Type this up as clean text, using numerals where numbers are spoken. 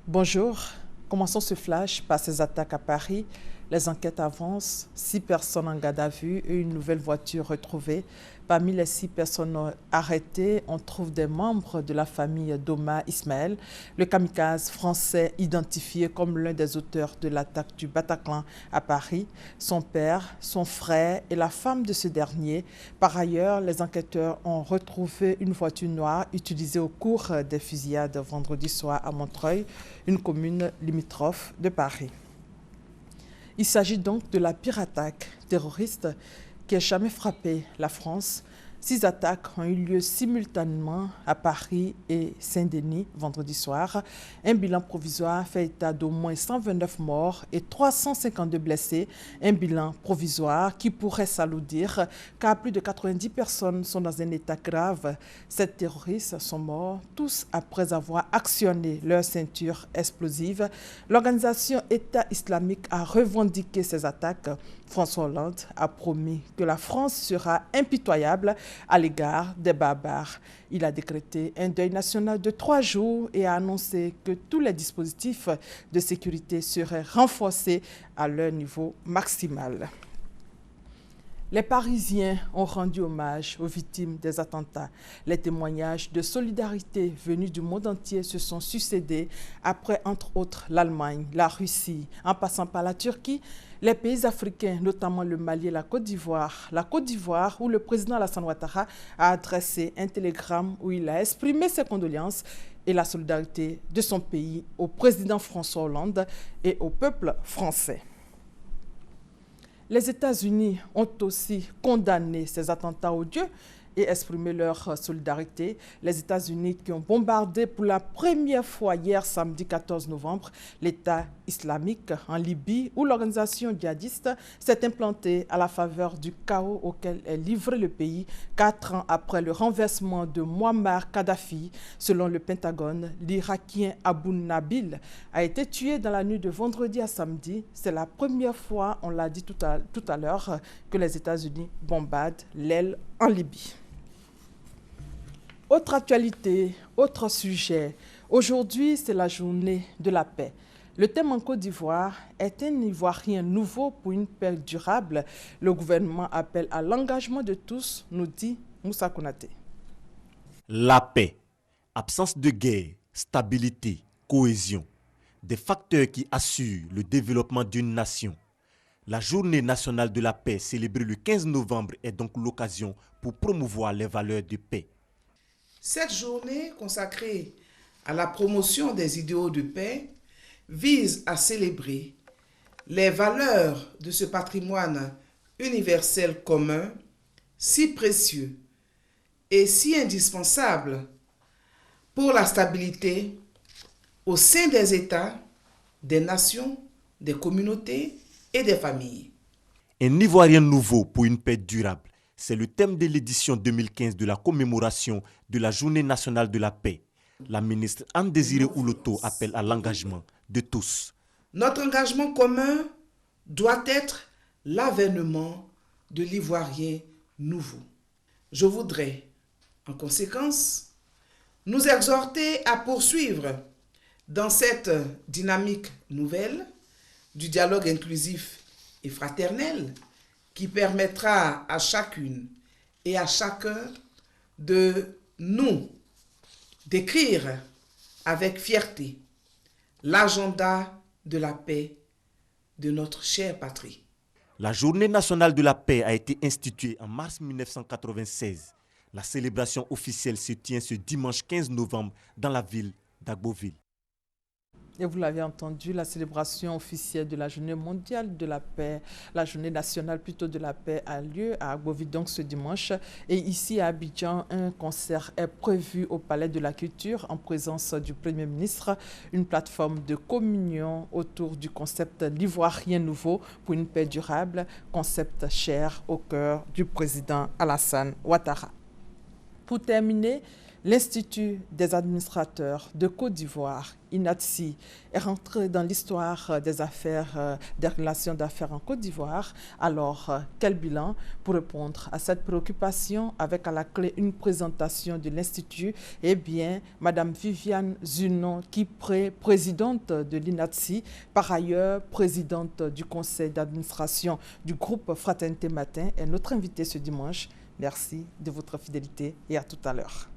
Bonjour, commençons ce flash par ces attaques à Paris. Les enquêtes avancent, 6 personnes en garde à vue et une nouvelle voiture retrouvée. Parmi les 6 personnes arrêtées, on trouve des membres de la famille d'Omar Ismaël, le kamikaze français identifié comme l'un des auteurs de l'attaque du Bataclan à Paris, son père, son frère et la femme de ce dernier. Par ailleurs, les enquêteurs ont retrouvé une voiture noire utilisée au cours des fusillades vendredi soir à Montreuil, une commune limitrophe de Paris. Il s'agit donc de la pire attaque terroriste qui ait jamais frappé la France. 6 attaques ont eu lieu simultanément à Paris et Saint-Denis vendredi soir. Un bilan provisoire fait état d'au moins 129 morts et 352 blessés. Un bilan provisoire qui pourrait s'alourdir car plus de 90 personnes sont dans un état grave. 7 terroristes sont morts, tous après avoir actionné leur ceinture explosive. L'organisation État islamique a revendiqué ces attaques. François Hollande a promis que la France sera impitoyable à l'égard des barbares. Il a décrété un deuil national de 3 jours et a annoncé que tous les dispositifs de sécurité seraient renforcés à leur niveau maximal. Les Parisiens ont rendu hommage aux victimes des attentats. Les témoignages de solidarité venus du monde entier se sont succédés après, entre autres, l'Allemagne, la Russie, en passant par la Turquie, les pays africains, notamment le Mali et la Côte d'Ivoire. La Côte d'Ivoire, où le président Alassane Ouattara a adressé un télégramme où il a exprimé ses condoléances et la solidarité de son pays au président François Hollande et au peuple français. Les États-Unis ont aussi condamné ces attentats odieux et exprimé leur solidarité. Les États-Unis qui ont bombardé pour la première fois hier samedi 14 novembre l'État islamique en Libye où l'organisation djihadiste s'est implantée à la faveur du chaos auquel est livré le pays 4 ans après le renversement de Mouammar Kadhafi. Selon le Pentagone, l'Irakien Abu Nabil a été tué dans la nuit de vendredi à samedi. C'est la première fois, on l'a dit tout à l'heure, que les États-Unis bombardent l'aile en Libye. Autre actualité, autre sujet. Aujourd'hui, c'est la journée de la paix. Le thème en Côte d'Ivoire est un Ivoirien nouveau pour une paix durable. Le gouvernement appelle à l'engagement de tous, nous dit Moussa Konaté. La paix, absence de guerre, stabilité, cohésion, des facteurs qui assurent le développement d'une nation. La journée nationale de la paix célébrée le 15 novembre est donc l'occasion pour promouvoir les valeurs de paix. Cette journée consacrée à la promotion des idéaux de paix vise à célébrer les valeurs de ce patrimoine universel commun, si précieux et si indispensable pour la stabilité au sein des États, des nations, des communautés et des familles. Un Ivoirien nouveau pour une paix durable. C'est le thème de l'édition 2015 de la commémoration de la Journée nationale de la paix. La ministre Anne-Désirée Ouloto appelle à l'engagement de tous. Notre engagement commun doit être l'avènement de l'Ivoirien nouveau. Je voudrais, en conséquence, nous exhorter à poursuivre dans cette dynamique nouvelle du dialogue inclusif et fraternel qui permettra à chacune et à chacun de nous d'écrire avec fierté l'agenda de la paix de notre chère patrie. La Journée nationale de la paix a été instituée en mars 1996. La célébration officielle se tient ce dimanche 15 novembre dans la ville d'Agboville. Et vous l'avez entendu, la célébration officielle de la journée mondiale de la paix, la journée nationale plutôt de la paix a lieu à Agboville donc ce dimanche. Et ici à Abidjan, un concert est prévu au Palais de la Culture en présence du Premier ministre. Une plateforme de communion autour du concept l'Ivoirien nouveau pour une paix durable, concept cher au cœur du président Alassane Ouattara. Pour terminer, L'Institut des administrateurs de Côte d'Ivoire, INADSI, est rentré dans l'histoire des relations d'affaires en Côte d'Ivoire. Alors, quel bilan? Pour répondre à cette préoccupation, avec à la clé une présentation de l'Institut, eh bien, Madame Viviane Zunon, qui est présidente de l'INADSI, par ailleurs présidente du conseil d'administration du groupe Fraternité Matin, est notre invitée ce dimanche. Merci de votre fidélité et à tout à l'heure.